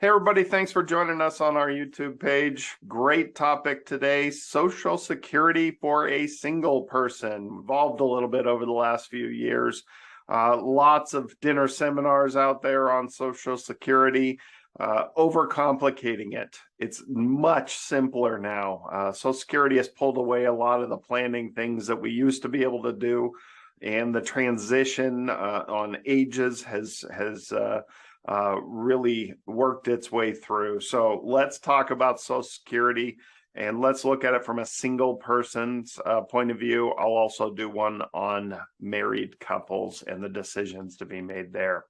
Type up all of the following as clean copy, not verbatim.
Hey everybody, thanks for joining us on our YouTube page. Great topic today, Social Security for a single person. Evolved a little bit over the last few years. Lots of dinner seminars out there on Social Security, overcomplicating it. It's much simpler now. Social Security has pulled away a lot of the planning things that we used to be able to do, and the transition on ages has really worked its way through. So let's talk about Social Security and let's look at it from a single person's point of view. I'll also do one on married couples and the decisions to be made there.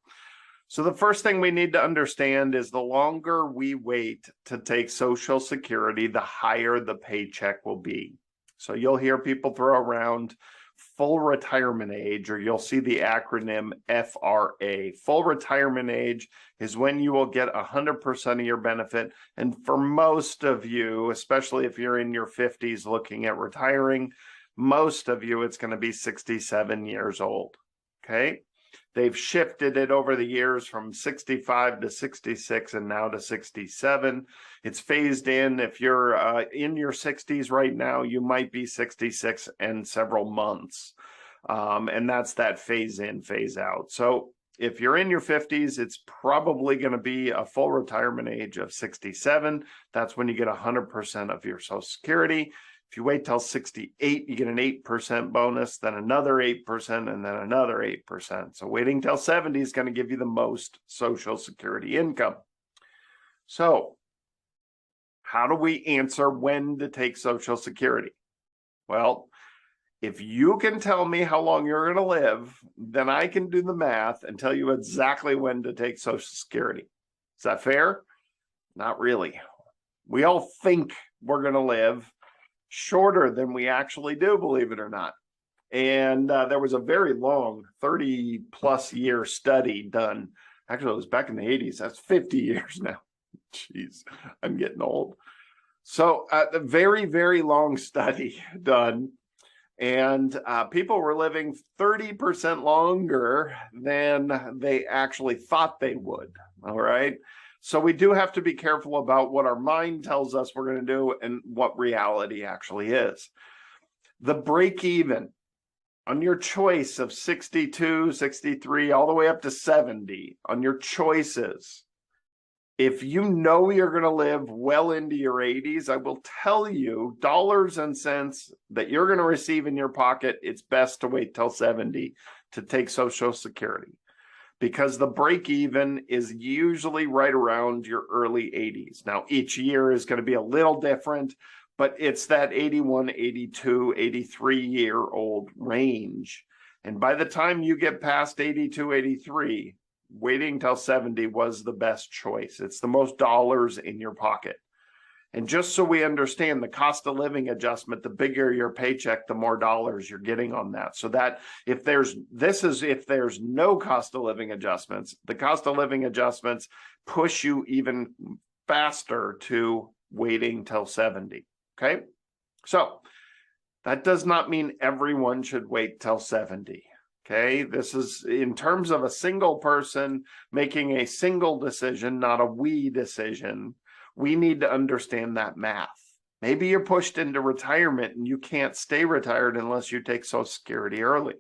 So the first thing we need to understand is the longer we wait to take Social Security, the higher the paycheck will be. So you'll hear people throw around full retirement age, or you'll see the acronym FRA. Full retirement age is when you will get 100% of your benefit. And for most of you, especially if you're in your 50s looking at retiring, most of you, it's going to be 67 years old. Okay. They've shifted it over the years from 65 to 66 and now to 67. It's phased in. If you're in your 60s right now, you might be 66 in several months. And that's that phase in, phase out. So if you're in your 50s, it's probably going to be a full retirement age of 67. That's when you get 100% of your Social Security. If you wait till 68, you get an 8% bonus, then another 8%, and then another 8%. So waiting till 70 is going to give you the most Social Security income. So how do we answer when to take Social Security? Well, if you can tell me how long you're going to live, then I can do the math and tell you exactly when to take Social Security. Is that fair? Not really. We all think we're going to live shorter than we actually do, believe it or not. And there was a very long 30+ year study done. Actually, it was back in the 80s. That's 50 years now. Jeez, I'm getting old. So a very, very long study done. And people were living 30% longer than they actually thought they would. All right. So we do have to be careful about what our mind tells us we're going to do and what reality actually is. The break even on your choice of 62, 63, all the way up to 70 on your choices. If you know you're going to live well into your 80s, I will tell you dollars and cents that you're going to receive in your pocket, it's best to wait till 70 to take Social Security, because the break even is usually right around your early 80s. Now, each year is going to be a little different, but it's that 81, 82, 83-year-old range. And by the time you get past 82, 83, waiting till 70 was the best choice. It's the most dollars in your pocket. And just so we understand the cost of living adjustment, the bigger your paycheck, the more dollars you're getting on that. So that if there's no cost of living adjustments, the cost of living adjustments push you even faster to waiting till 70. Okay. So that does not mean everyone should wait till 70. Okay. This is in terms of a single person making a single decision, not a we decision. We need to understand that math. Maybe you're pushed into retirement and you can't stay retired unless you take Social Security early.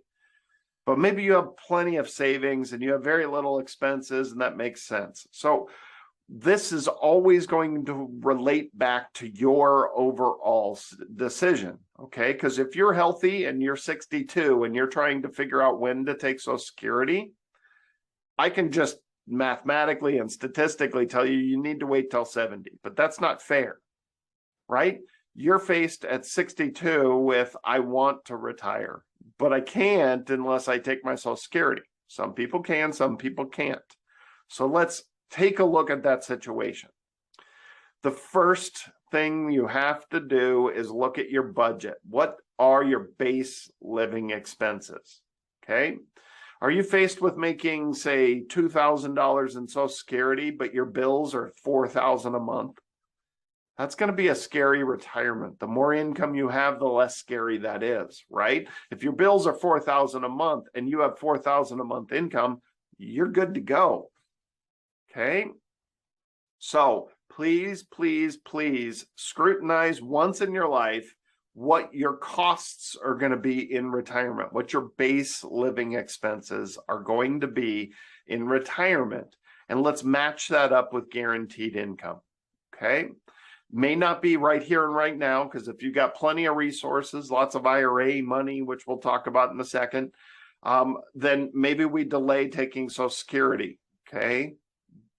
But maybe you have plenty of savings and you have very little expenses, and that makes sense. So this is always going to relate back to your overall decision, okay? Because if you're healthy and you're 62 and you're trying to figure out when to take Social Security, I can just mathematically and statistically tell you you need to wait till 70, but that's not fair, right? You're faced at 62 with, I want to retire, but I can't unless I take my Social Security. Some people can, some people can't. So let's take a look at that situation. The first thing you have to do is look at your budget. What are your base living expenses? Okay. Are you faced with making, say, $2,000 in Social Security, but your bills are $4,000 a month? That's going to be a scary retirement. The more income you have, the less scary that is, right? If your bills are $4,000 a month and you have $4,000 a month income, you're good to go. Okay. So please, please, please scrutinize once in your life what your costs are going to be in retirement, what your base living expenses are going to be in retirement. And let's match that up with guaranteed income. Okay. May not be right here and right now, because if you've got plenty of resources, lots of IRA money, which we'll talk about in a second, then maybe we delay taking Social Security. Okay.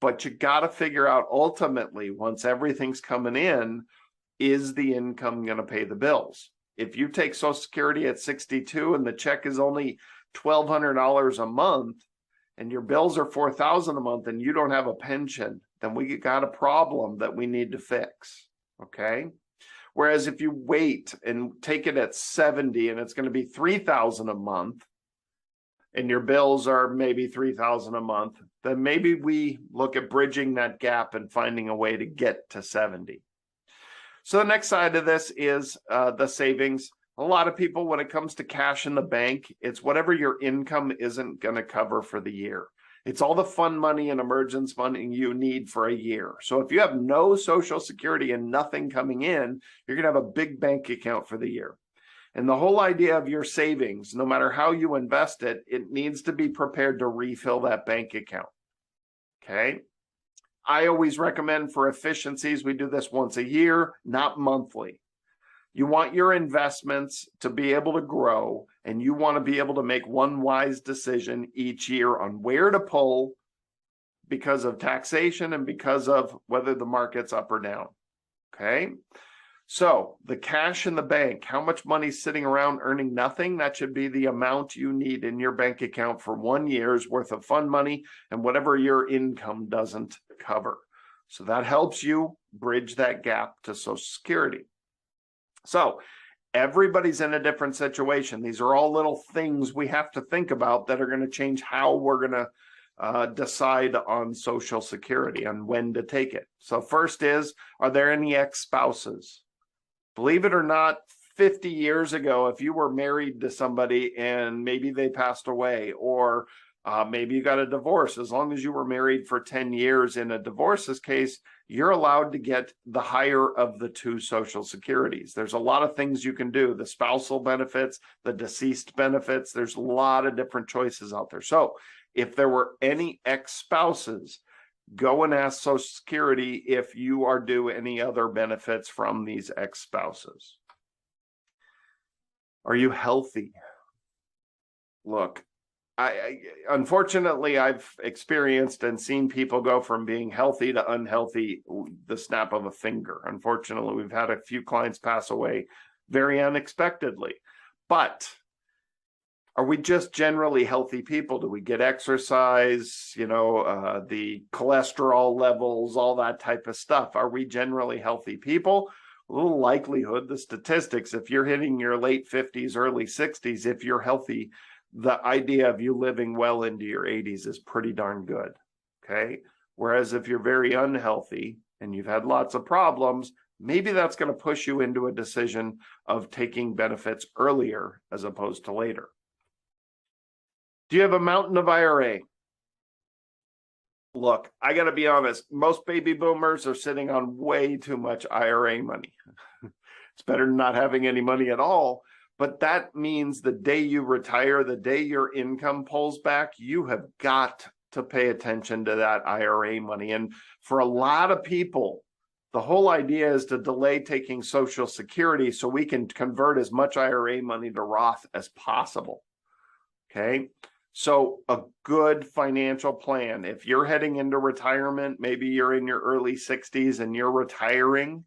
But you got to figure out ultimately, once everything's coming in, is the income going to pay the bills? If you take Social Security at 62 and the check is only $1,200 a month and your bills are $4,000 a month and you don't have a pension, then we got a problem that we need to fix. Okay. Whereas if you wait and take it at 70 and it's going to be $3,000 a month, and your bills are maybe $3,000 a month, then maybe we look at bridging that gap and finding a way to get to 70. So the next side of this is the savings. A lot of people, when it comes to cash in the bank, it's whatever your income isn't going to cover for the year. It's all the fun money and emergence money you need for a year. So if you have no Social Security and nothing coming in, you're going to have a big bank account for the year. And the whole idea of your savings, no matter how you invest it, it needs to be prepared to refill that bank account. Okay. I always recommend for efficiencies, we do this once a year, not monthly. You want your investments to be able to grow, and you want to be able to make one wise decision each year on where to pull because of taxation and because of whether the market's up or down. Okay. So the cash in the bank, how much money's sitting around earning nothing? That should be the amount you need in your bank account for 1 year's worth of fund money and whatever your income doesn't cover. So that helps you bridge that gap to Social Security. So everybody's in a different situation. These are all little things we have to think about that are going to change how we're going to decide on Social Security and when to take it. So first is, are there any ex-spouses? Believe it or not, 50 years ago, if you were married to somebody and maybe they passed away, or maybe you got a divorce, as long as you were married for 10 years in a divorce's case, you're allowed to get the higher of the two Social Securities. There's a lot of things you can do, the spousal benefits, the deceased benefits. There's a lot of different choices out there. So if there were any ex-spouses, go and ask Social Security if you are due any other benefits from these ex-spouses. Are you healthy? Look, unfortunately, I've experienced and seen people go from being healthy to unhealthy the snap of a finger. Unfortunately, we've had a few clients pass away very unexpectedly. But are we just generally healthy people? Do we get exercise, the cholesterol levels, all that type of stuff? Are we generally healthy people? A little likelihood, the statistics, if you're hitting your late 50s, early 60s, if you're healthy, the idea of you living well into your 80s is pretty darn good. Okay. Whereas if you're very unhealthy and you've had lots of problems, maybe that's going to push you into a decision of taking benefits earlier as opposed to later. Do you have a mountain of IRA? Look, I got to be honest, most baby boomers are sitting on way too much IRA money. It's better than not having any money at all. But that means the day you retire, the day your income pulls back, you have got to pay attention to that IRA money. And for a lot of people, the whole idea is to delay taking Social Security so we can convert as much IRA money to Roth as possible. Okay. So a good financial plan, if you're heading into retirement, maybe you're in your early 60s and you're retiring,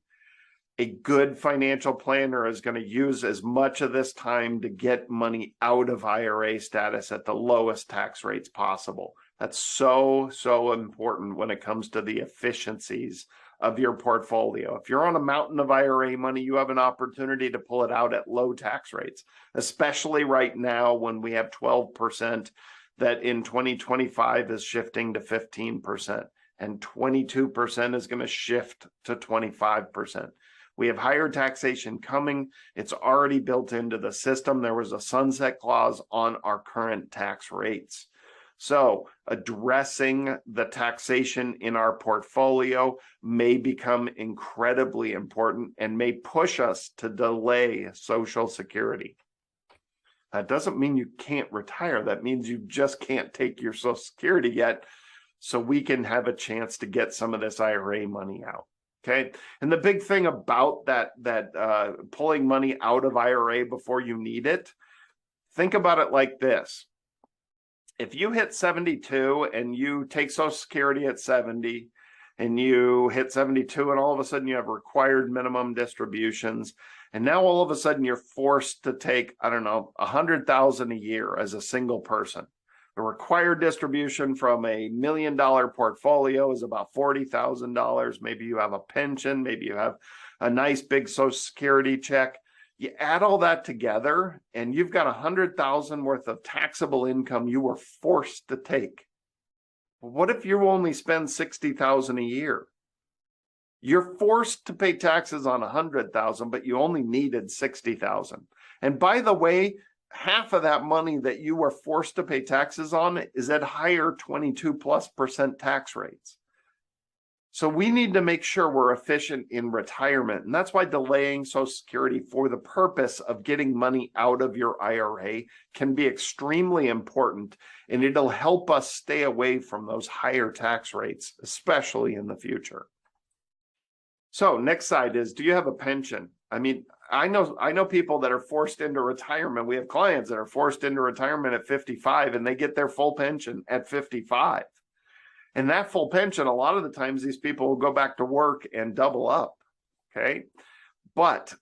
a good financial planner is going to use as much of this time to get money out of IRA status at the lowest tax rates possible. That's so, so important when it comes to the efficiencies of your portfolio. If you're on a mountain of IRA money, you have an opportunity to pull it out at low tax rates, especially right now when we have 12% that in 2025 is shifting to 15%, and 22% is going to shift to 25%. We have higher taxation coming. It's already built into the system. There was a sunset clause on our current tax rates. So addressing the taxation in our portfolio may become incredibly important and may push us to delay Social Security. That doesn't mean you can't retire. That means you just can't take your Social Security yet, so we can have a chance to get some of this IRA money out. Okay. And the big thing about that pulling money out of IRA before you need it, think about it like this. If you hit 72 and you take Social Security at 70 and you hit 72 and all of a sudden you have required minimum distributions, and now all of a sudden you're forced to take, I don't know, $100,000 a year as a single person. The required distribution from $1 million portfolio is about $40,000. Maybe you have a pension, maybe you have a nice big Social Security check. You add all that together and you've got $100,000 worth of taxable income you were forced to take. What if you only spend $60,000 a year? You're forced to pay taxes on $100,000, but you only needed $60,000. And by the way, half of that money that you were forced to pay taxes on is at higher 22+% tax rates. So we need to make sure we're efficient in retirement. And that's why delaying Social Security for the purpose of getting money out of your IRA can be extremely important. And it'll help us stay away from those higher tax rates, especially in the future. So next side is, do you have a pension? I mean, I know people that are forced into retirement. We have clients that are forced into retirement at 55 and they get their full pension at 55. And that full pension, a lot of the times these people will go back to work and double up, okay? But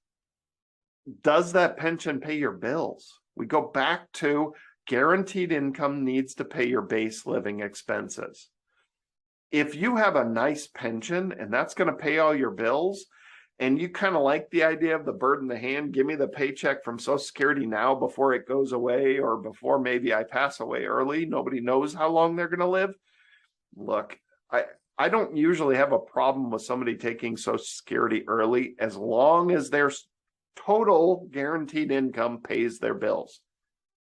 does that pension pay your bills? We go back to guaranteed income needs to pay your base living expenses. If you have a nice pension and that's going to pay all your bills, and you kind of like the idea of the bird in the hand, give me the paycheck from Social Security now before it goes away or before maybe I pass away early, nobody knows how long they're going to live. Look, I don't usually have a problem with somebody taking Social Security early as long as their total guaranteed income pays their bills.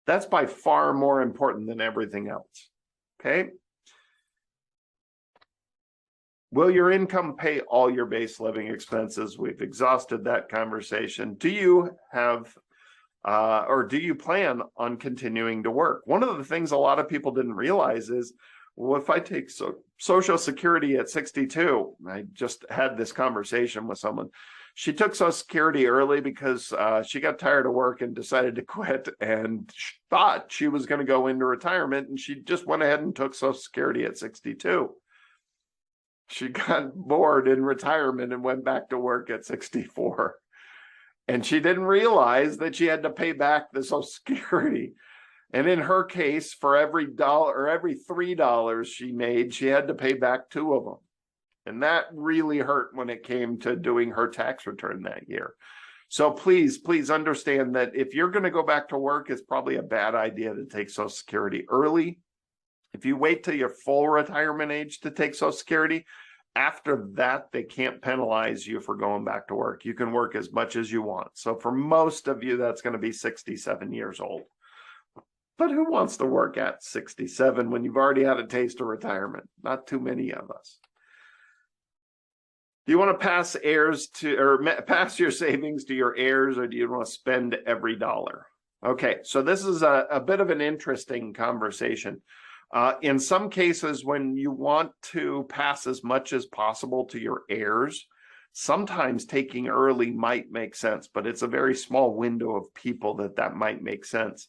That's by far more important than everything else, okay? Will your income pay all your base living expenses? We've exhausted that conversation. Do you have or do you plan on continuing to work? One of the things a lot of people didn't realize is, well, if I take Social Security at 62, I just had this conversation with someone. She took Social Security early because she got tired of work and decided to quit and thought she was going to go into retirement. And she just went ahead and took Social Security at 62. She got bored in retirement and went back to work at 64. And she didn't realize that she had to pay back the Social Security. And in her case, for every dollar or every $3 she made, she had to pay back 2 of them. And that really hurt when it came to doing her tax return that year. So please understand that if you're going to go back to work, it's probably a bad idea to take Social Security early. If you wait till your full retirement age to take Social Security, after that, they can't penalize you for going back to work. You can work as much as you want. So for most of you, that's going to be 67 years old. But who wants to work at 67 when you've already had a taste of retirement? Not too many of us. Do you want to pass your savings to your heirs, or do you want to spend every dollar? Okay, so this is a bit of an interesting conversation. In some cases, when you want to pass as much as possible to your heirs, sometimes taking early might make sense, but it's a very small window of people that might make sense.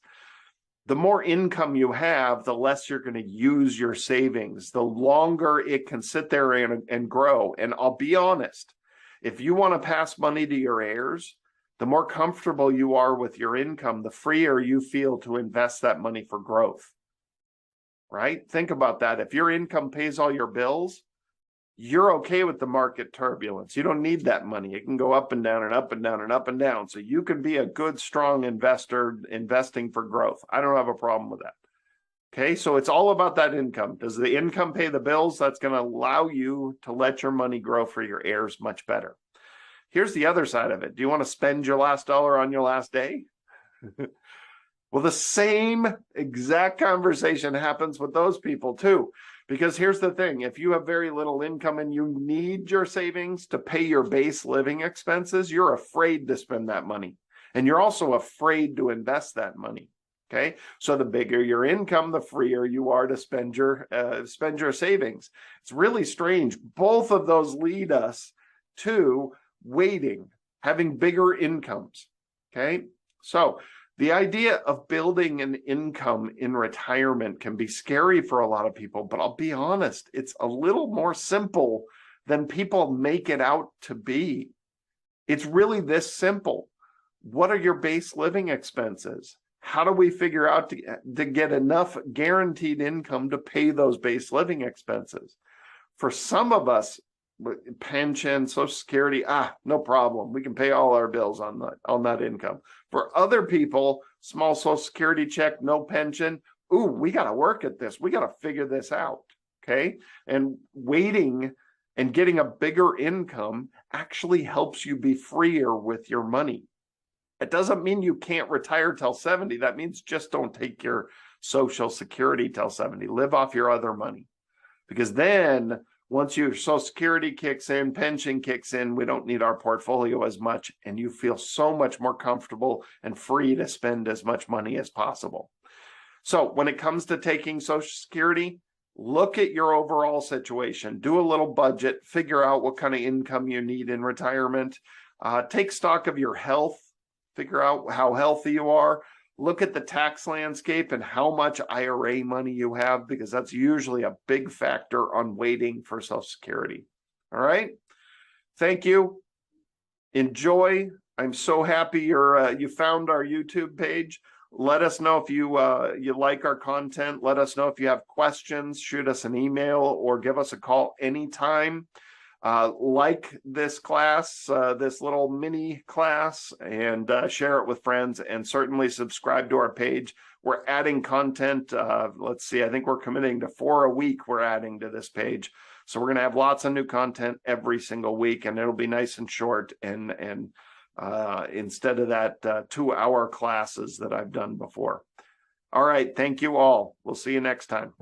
The more income you have, the less you're going to use your savings, the longer it can sit there and grow. And I'll be honest, if you want to pass money to your heirs, the more comfortable you are with your income, the freer you feel to invest that money for growth. Right? Think about that. If your income pays all your bills, you're okay with the market turbulence. You don't need that money. It can go up and down and up and down and up and down. So you can be a good, strong investor investing for growth. I don't have a problem with that. Okay, so it's all about that income. Does the income pay the bills? That's going to allow you to let your money grow for your heirs much better. Here's the other side of it. Do you want to spend your last dollar on your last day? Well, the same exact conversation happens with those people too. Because here's the thing, if you have very little income and you need your savings to pay your base living expenses, you're afraid to spend that money. And you're also afraid to invest that money. Okay, so the bigger your income, the freer you are to spend your savings. It's really strange. Both of those lead us to waiting, having bigger incomes. Okay, so the idea of building an income in retirement can be scary for a lot of people, but I'll be honest, it's a little more simple than people make it out to be. It's really this simple. What are your base living expenses? How do we figure out to get enough guaranteed income to pay those base living expenses? For some of us, pension, Social Security, no problem. We can pay all our bills on that income. For other people, small Social Security check, no pension. We got to work at this. We got to figure this out. Okay. And waiting and getting a bigger income actually helps you be freer with your money. It doesn't mean you can't retire till 70. That means just don't take your Social Security till 70. Live off your other money. Because then once your Social Security kicks in, pension kicks in, we don't need our portfolio as much, and you feel so much more comfortable and free to spend as much money as possible. So when it comes to taking Social Security, look at your overall situation, do a little budget, figure out what kind of income you need in retirement, take stock of your health, figure out how healthy you are, look at the tax landscape and how much IRA money you have, because that's usually a big factor on waiting for Social Security. All right. Thank you. Enjoy. I'm so happy you found our YouTube page. Let us know if you like our content. Let us know if you have questions. Shoot us an email or give us a call anytime. Like this class, this little mini class, and share it with friends, and certainly subscribe to our page. We're adding content. Let's see, I think we're committing to 4 a week we're adding to this page. So we're going to have lots of new content every single week, and it'll be nice and short, and instead of that 2-hour classes that I've done before. All right, thank you all. We'll see you next time.